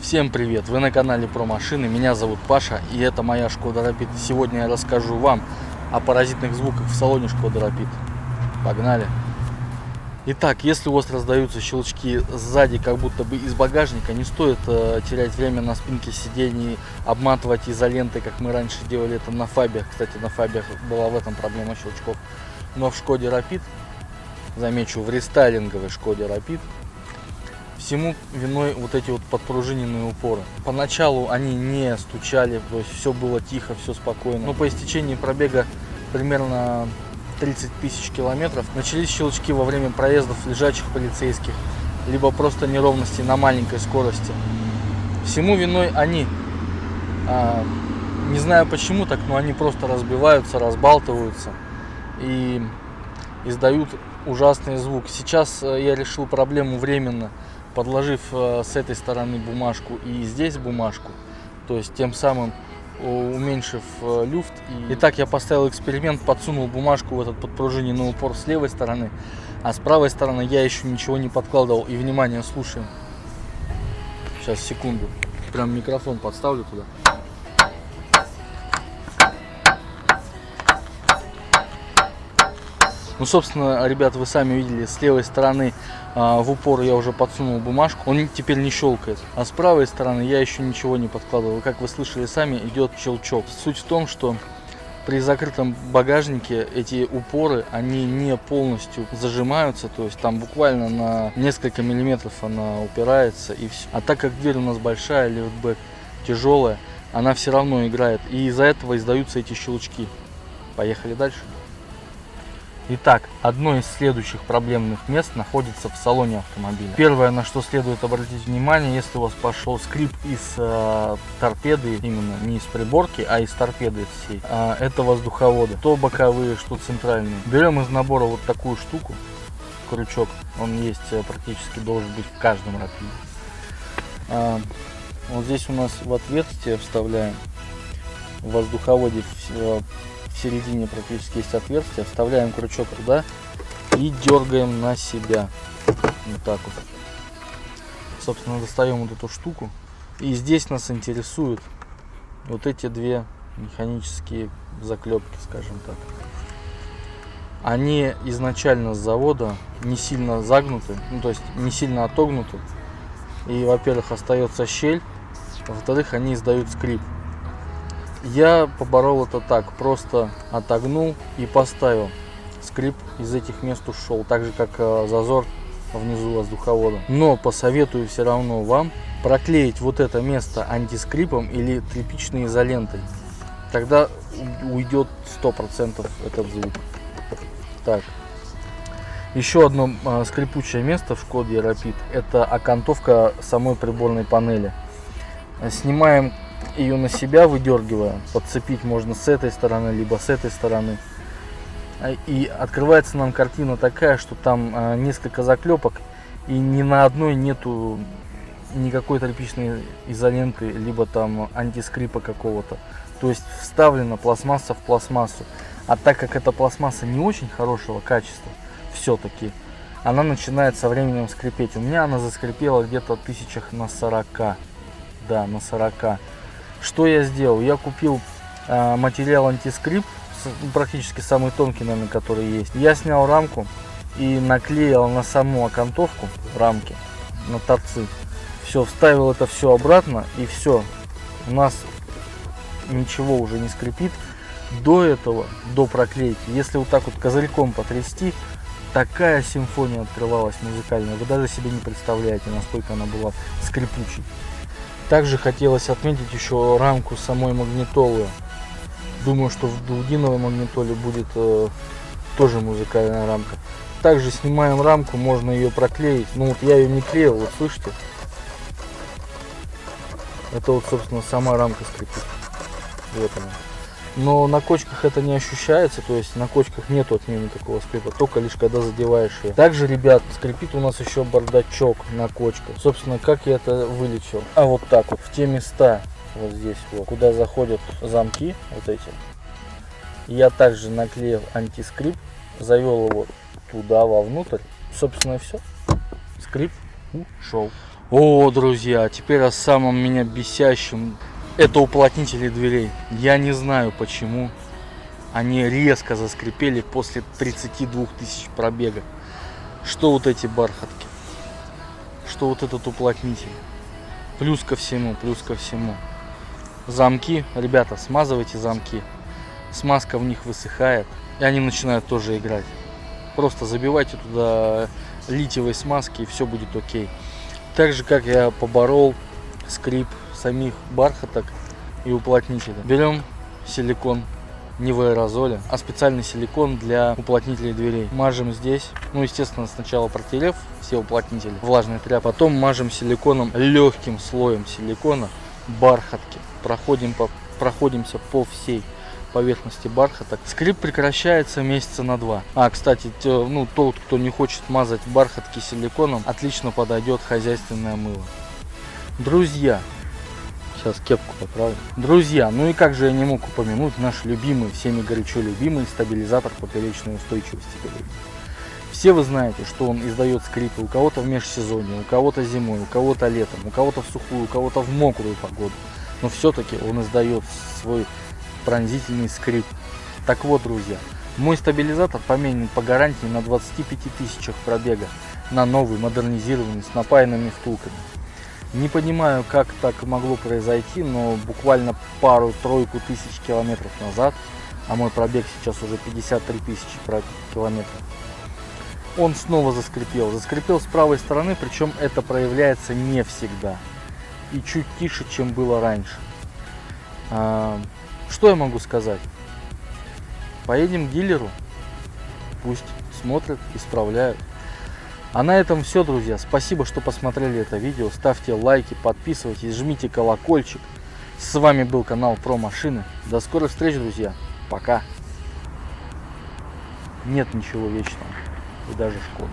Всем привет! Вы на канале про машины, меня зовут Паша и это моя Шкода Рапид. Сегодня я расскажу вам о паразитных звуках в салоне Шкода Рапид. Погнали! Итак, если у вас раздаются щелчки сзади, как будто бы из багажника, не стоит терять время на спинке сидений, обматывать изолентой, как мы раньше делали это на Фабиях. Кстати, на Фабиях была в этом проблема щелчков. Но в Шкоде Рапид, замечу, в рестайлинговой Шкоде Рапид, всему виной вот эти вот подпружиненные упоры. Поначалу они не стучали, то есть все было тихо, все спокойно. Но по истечении пробега примерно 30 тысяч километров начались щелчки во время проездов лежачих полицейских, либо просто неровности на маленькой скорости. Всему виной они. Не знаю почему так, но они просто разбиваются, разбалтываются и издают ужасный звук. Сейчас я решил проблему временно, подложив с этой стороны бумажку и здесь бумажку, то есть тем самым уменьшив люфт. Итак, я поставил эксперимент, подсунул бумажку в этот подпружиненный упор с левой стороны, а с правой стороны я еще ничего не подкладывал. И внимание, слушаем. Сейчас, секунду. Прям микрофон подставлю туда. Ну, собственно, ребят, вы сами видели, с левой стороны в упор я уже подсунул бумажку, он теперь не щелкает. А с правой стороны я еще ничего не подкладывал. Как вы слышали сами, идет щелчок. Суть в том, что при закрытом багажнике эти упоры, они не полностью зажимаются, то есть там буквально на несколько миллиметров она упирается и все. А так как дверь у нас большая, лифтбэк тяжелая, она все равно играет. И из-за этого издаются эти щелчки. Поехали дальше. Итак, одно из следующих проблемных мест находится в салоне автомобиля. Первое, на что следует обратить внимание, если у вас пошел скрип из торпеды, именно не из приборки, а из торпеды всей, это воздуховоды, что боковые, что центральные. Берем из набора вот такую штуку, крючок, он есть практически, должен быть в каждом Рапиде. Вот здесь у нас в отверстие вставляем, в воздуховоде в середине практически есть отверстие, вставляем крючок туда и дергаем на себя, вот так вот. Собственно, достаем вот эту штуку, и здесь нас интересуют вот эти две механические заклепки, скажем так. Они изначально с завода не сильно загнуты, ну то есть не сильно отогнуты, и, во-первых, остается щель, во-вторых, они издают скрип. Я поборол это так, просто отогнул и поставил. Скрип из этих мест ушел, так же как зазор внизу воздуховода. Но посоветую все равно вам проклеить вот это место антискрипом или тряпичной изолентой. Тогда уйдет 100% этот звук. Так. Еще одно скрипучее место в Шкоде Рапид — это окантовка самой приборной панели. Снимаем ее на себя, выдергивая, подцепить можно с этой стороны, либо с этой стороны. И открывается нам картина такая, что там несколько заклепок, и ни на одной нету никакой тряпичной изоленты, либо там антискрипа какого-то. То есть вставлена пластмасса в пластмассу. А так как эта пластмасса не очень хорошего качества, все-таки она начинает со временем скрипеть. У меня она заскрипела где-то тысячах на 40. Да, на 40. Что я сделал? Я купил материал антискрип, практически самый тонкий, наверное, который есть. Я снял рамку и наклеил на саму окантовку рамки, на торцы. Все, вставил это все обратно, и все. У нас ничего уже не скрипит. До этого, до проклейки, если вот так вот козырьком потрясти, такая симфония открывалась музыкальная. Вы даже себе не представляете, насколько она была скрипучей. Также хотелось отметить еще рамку самой магнитолы. Думаю, что в двухдиновой магнитоле будет тоже музыкальная рамка. Также снимаем рамку, можно ее проклеить. Ну вот я ее не клеил, вот слышите? Это вот, собственно, сама рамка скрипит. Вот она. Но на кочках это не ощущается, то есть на кочках нету от нее никакого скрипа, только лишь когда задеваешь ее. Также, ребят, скрипит у нас еще бардачок на кочках. Собственно, как я это вылечил? А вот так вот, в те места, вот здесь вот, куда заходят замки, вот эти, я также наклеил антискрип, завел его туда, вовнутрь. Собственно, и все. Скрип ушел. О, друзья, теперь о самом меня бесящем. Это уплотнители дверей. Я не знаю почему. Они резко заскрипели после 32 тысяч пробега. Что вот эти бархатки, что вот этот уплотнитель. Плюс ко всему. Замки, ребята, смазывайте замки. Смазка в них высыхает, и они начинают тоже играть. Просто забивайте туда литиевой смазки, и все будет окей. Так же, как я поборол скрип самих бархаток и уплотнителя. Берем силикон, не в аэрозоле, а специальный силикон для уплотнителей дверей. Мажем здесь, ну, естественно, сначала протерев все уплотнители влажной тряпкой, потом мажем силиконом, легким слоем силикона бархатки. Проходимся по всей поверхности бархаток. Скрип прекращается месяца на 2. Кстати, тот, кто не хочет мазать бархатки силиконом, отлично подойдет хозяйственное мыло. Друзья, сейчас кепку поправлю. Друзья, ну и как же я не мог упомянуть наш любимый, всеми горячо любимый стабилизатор поперечной устойчивости. Все вы знаете, что он издает скрипы у кого-то в межсезонье, у кого-то зимой, у кого-то летом, у кого-то в сухую, у кого-то в мокрую погоду. Но все-таки он издает свой пронзительный скрип. Так вот, друзья, мой стабилизатор поменен по гарантии на 25 тысячах пробега, на новый, модернизированный, с напаянными втулками. Не понимаю, как так могло произойти, но буквально пару-тройку тысяч километров назад, а мой пробег сейчас уже 53 тысячи километров, он снова заскрипел. Заскрипел с правой стороны, причем это проявляется не всегда. И чуть тише, чем было раньше. Что я могу сказать? Поедем к дилеру, пусть смотрят, исправляют. А на этом все, друзья. Спасибо, что посмотрели это видео. Ставьте лайки, подписывайтесь, жмите колокольчик. С вами был канал Про Машины. До скорых встреч, друзья. Пока. Нет ничего вечного. И даже Шкоды.